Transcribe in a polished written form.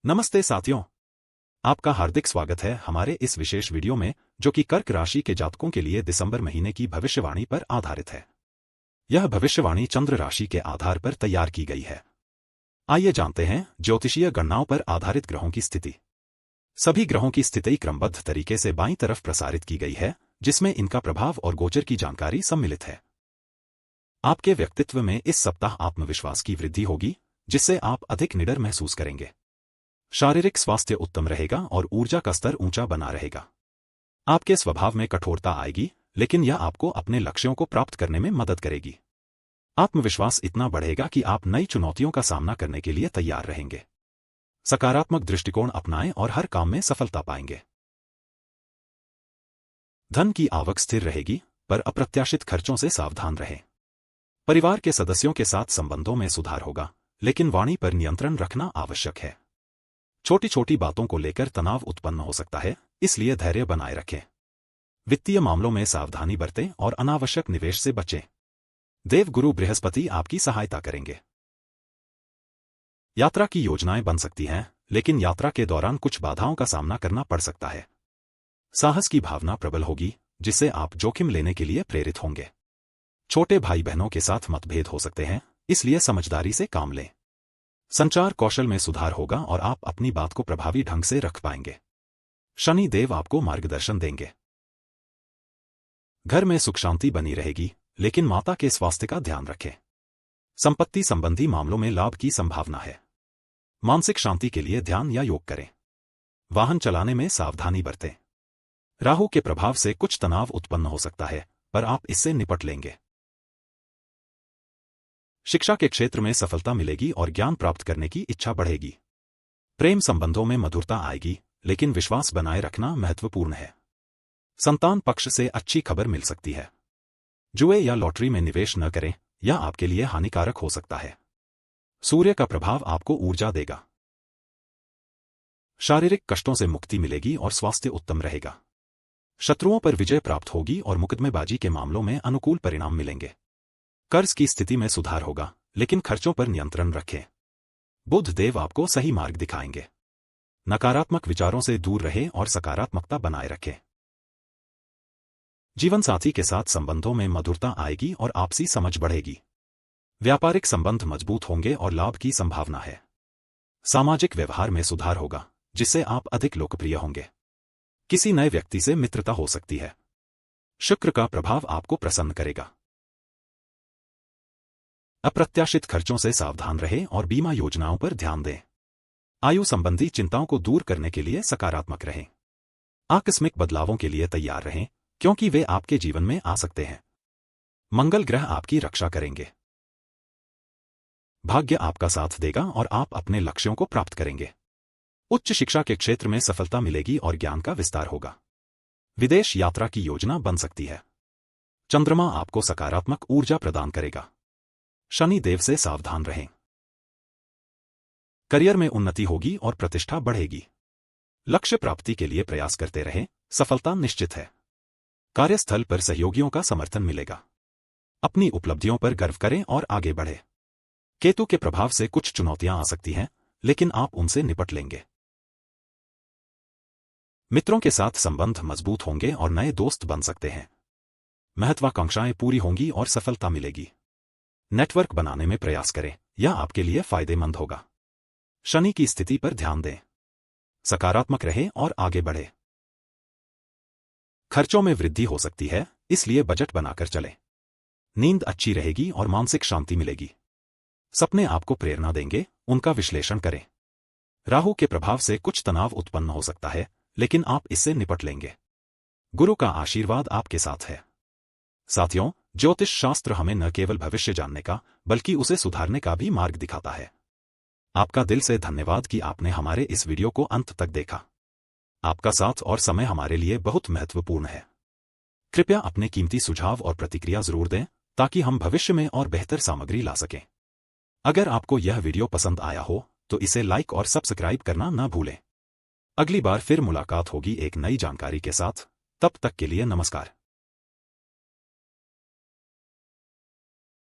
नमस्ते साथियों, आपका हार्दिक स्वागत है हमारे इस विशेष वीडियो में जो कि कर्क राशि के जातकों के लिए दिसंबर महीने की भविष्यवाणी पर आधारित है। यह भविष्यवाणी चंद्र राशि के आधार पर तैयार की गई है। आइए जानते हैं ज्योतिषीय गणनाओं पर आधारित ग्रहों की स्थिति। सभी ग्रहों की स्थिति क्रमबद्ध तरीके से बाईं तरफ प्रसारित की गई है, जिसमें इनका प्रभाव और गोचर की जानकारी सम्मिलित है। आपके व्यक्तित्व में इस सप्ताह आत्मविश्वास की वृद्धि होगी, जिससे आप अधिक निडर महसूस करेंगे। शारीरिक स्वास्थ्य उत्तम रहेगा और ऊर्जा का स्तर ऊंचा बना रहेगा। आपके स्वभाव में कठोरता आएगी, लेकिन यह आपको अपने लक्ष्यों को प्राप्त करने में मदद करेगी। आत्मविश्वास इतना बढ़ेगा कि आप नई चुनौतियों का सामना करने के लिए तैयार रहेंगे। सकारात्मक दृष्टिकोण अपनाएं और हर काम में सफलता पाएंगे। धन की आवक स्थिर रहेगी, पर अप्रत्याशित खर्चों से सावधान रहें। परिवार के सदस्यों के साथ संबंधों में सुधार होगा, लेकिन वाणी पर नियंत्रण रखना आवश्यक है। छोटी छोटी बातों को लेकर तनाव उत्पन्न हो सकता है, इसलिए धैर्य बनाए रखें। वित्तीय मामलों में सावधानी बरतें और अनावश्यक निवेश से बचें। देवगुरु बृहस्पति आपकी सहायता करेंगे। यात्रा की योजनाएं बन सकती हैं, लेकिन यात्रा के दौरान कुछ बाधाओं का सामना करना पड़ सकता है। साहस की भावना प्रबल होगी, जिससे आप जोखिम लेने के लिए प्रेरित होंगे। छोटे भाई बहनों के साथ मतभेद हो सकते हैं, इसलिए समझदारी से काम लें। संचार कौशल में सुधार होगा और आप अपनी बात को प्रभावी ढंग से रख पाएंगे। शनि देव आपको मार्गदर्शन देंगे। घर में सुख शांति बनी रहेगी, लेकिन माता के स्वास्थ्य का ध्यान रखें। संपत्ति संबंधी मामलों में लाभ की संभावना है। मानसिक शांति के लिए ध्यान या योग करें। वाहन चलाने में सावधानी बरतें। राहु के प्रभाव से कुछ तनाव उत्पन्न हो सकता है, पर आप इससे निपट लेंगे। शिक्षा के क्षेत्र में सफलता मिलेगी और ज्ञान प्राप्त करने की इच्छा बढ़ेगी। प्रेम संबंधों में मधुरता आएगी, लेकिन विश्वास बनाए रखना महत्वपूर्ण है। संतान पक्ष से अच्छी खबर मिल सकती है। जुए या लॉटरी में निवेश न करें, यह आपके लिए हानिकारक हो सकता है। सूर्य का प्रभाव आपको ऊर्जा देगा। शारीरिक कष्टों से मुक्ति मिलेगी और स्वास्थ्य उत्तम रहेगा। शत्रुओं पर विजय प्राप्त होगी और मुकदमेबाजी के मामलों में अनुकूल परिणाम मिलेंगे। कर्ज की स्थिति में सुधार होगा, लेकिन खर्चों पर नियंत्रण रखें। बुध देव आपको सही मार्ग दिखाएंगे। नकारात्मक विचारों से दूर रहें और सकारात्मकता बनाए रखें। जीवन साथी के साथ संबंधों में मधुरता आएगी और आपसी समझ बढ़ेगी। व्यापारिक संबंध मजबूत होंगे और लाभ की संभावना है। सामाजिक व्यवहार में सुधार होगा, जिससे आप अधिक लोकप्रिय होंगे। किसी नए व्यक्ति से मित्रता हो सकती है। शुक्र का प्रभाव आपको प्रसन्न करेगा। अप्रत्याशित खर्चों से सावधान रहें और बीमा योजनाओं पर ध्यान दें। आयु संबंधी चिंताओं को दूर करने के लिए सकारात्मक रहें। आकस्मिक बदलावों के लिए तैयार रहें, क्योंकि वे आपके जीवन में आ सकते हैं। मंगल ग्रह आपकी रक्षा करेंगे। भाग्य आपका साथ देगा और आप अपने लक्ष्यों को प्राप्त करेंगे। उच्च शिक्षा के क्षेत्र में सफलता मिलेगी और ज्ञान का विस्तार होगा। विदेश यात्रा की योजना बन सकती है। चंद्रमा आपको सकारात्मक ऊर्जा प्रदान करेगा। शनि देव से सावधान रहें। करियर में उन्नति होगी और प्रतिष्ठा बढ़ेगी। लक्ष्य प्राप्ति के लिए प्रयास करते रहें, सफलता निश्चित है। कार्यस्थल पर सहयोगियों का समर्थन मिलेगा। अपनी उपलब्धियों पर गर्व करें और आगे बढ़ें। केतु के प्रभाव से कुछ चुनौतियां आ सकती हैं, लेकिन आप उनसे निपट लेंगे। मित्रों के साथ संबंध मजबूत होंगे और नए दोस्त बन सकते हैं। महत्वाकांक्षाएं पूरी होंगी और सफलता मिलेगी। नेटवर्क बनाने में प्रयास करें, यह आपके लिए फायदेमंद होगा। शनि की स्थिति पर ध्यान दें। सकारात्मक रहें और आगे बढ़ें। खर्चों में वृद्धि हो सकती है, इसलिए बजट बनाकर चलें। नींद अच्छी रहेगी और मानसिक शांति मिलेगी। सपने आपको प्रेरणा देंगे, उनका विश्लेषण करें। राहु के प्रभाव से कुछ तनाव उत्पन्न हो सकता है, लेकिन आप इससे निपट लेंगे। गुरु का आशीर्वाद आपके साथ है। साथियों, ज्योतिष शास्त्र हमें न केवल भविष्य जानने का, बल्कि उसे सुधारने का भी मार्ग दिखाता है। आपका दिल से धन्यवाद कि आपने हमारे इस वीडियो को अंत तक देखा। आपका साथ और समय हमारे लिए बहुत महत्वपूर्ण है। कृपया अपने कीमती सुझाव और प्रतिक्रिया जरूर दें, ताकि हम भविष्य में और बेहतर सामग्री ला सकें। अगर आपको यह वीडियो पसंद आया हो, तो इसे लाइक और सब्सक्राइब करना न भूलें। अगली बार फिर मुलाकात होगी एक नई जानकारी के साथ। तब तक के लिए नमस्कार।